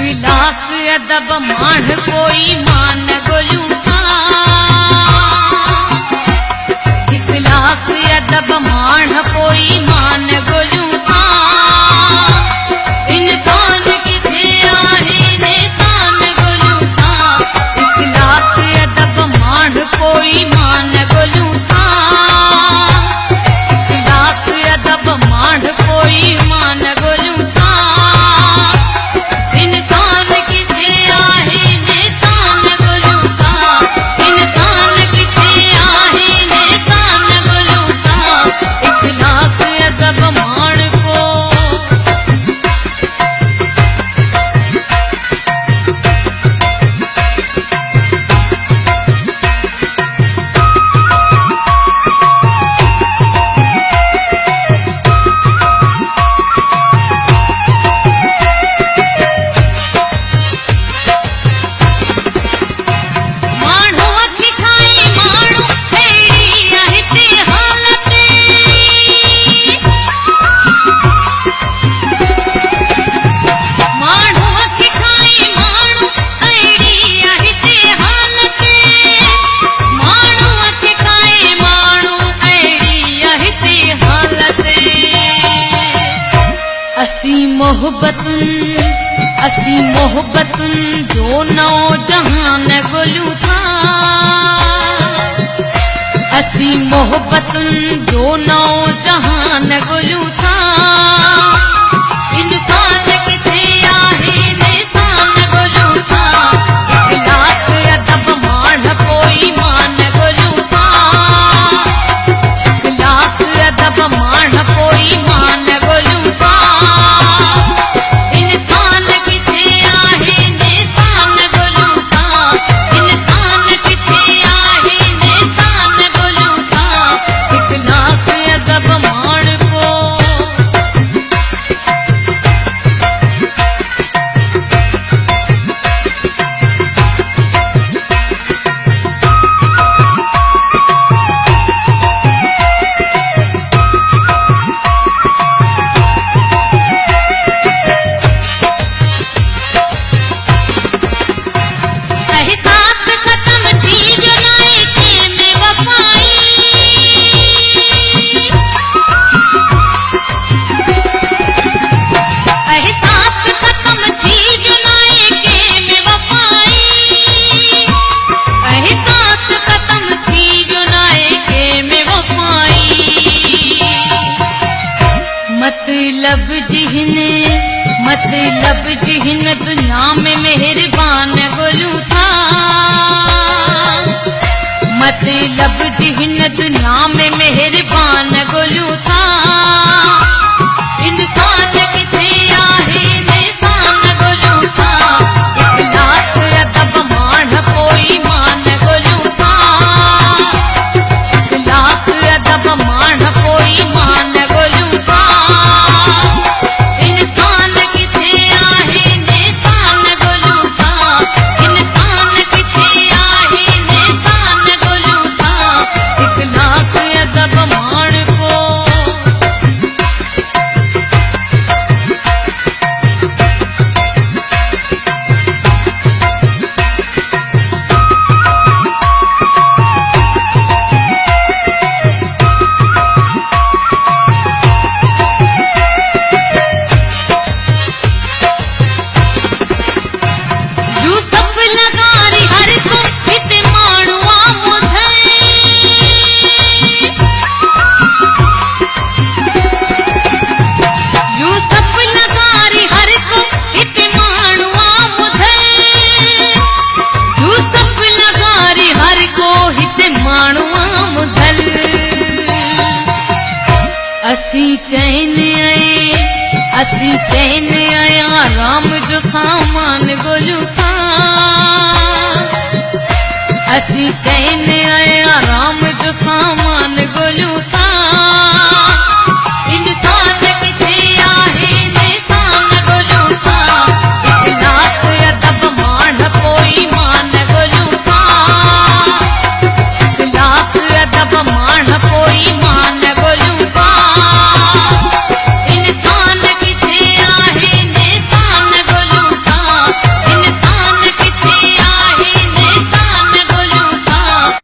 लाख अदब माण कोई मान गोलू था। 1 लाख अदब माण कोई मान गोलू था। इंसान किथे आहे निशान गोलू था। 1 लाख अदब माण कोई मान गोलू था। 1 लाख अदब माण कोई मान गोलू था। इंसान किथे आहे निशान गोलू था। इंसान किथे आहे निशान गोलू था। 1 लाख अदब माण को असी मोहब्बतुन जो नौजहान गोलू था। असी मोहब्बतुन जो नौजहान गोलू था। इंसान किथे आहे निशान गोलू था। 1 लाख अदब माण कोई मान गोलू था। 1 लाख अदब माण कोई मान गोलू था। इंसान किथे आहे निशान गोलू था। इंसान किथे आहे निशान गोलू था। 1 लाख अदब माण को एहसास खत्म थी जो नायके में वफाई। एहसास खत्म थी जो नायके में वफाई। एहसास खत्म थी जो नायके में वफाई। मतलब जिहन दुनिया में मेहरबान गोलू था। मतलब जिहन दुनिया में मेहरबान गोलू था। इंसान किथे आहे निशान गोलू था। 1 लाख अदब माण कोई मान गोलू था। 1 लाख अदब माण कोई मान गोलू था। इंसान किथे आहे निशान गोलू था। इंसान किथे आहे निशान गोलू था। 1 लाख अदब माण को यूसुफ लगारी हर को हिते माण्हुआ मुधई। यूसुफ लगारी हर को हिते माण्हुआ मुधई। यूसुफ लगारी हर को हिते माण्हुआ मुधल। असी चैन आया राम जो सामान गोलू था। असी चैन आया राम जो सामान गोलू था।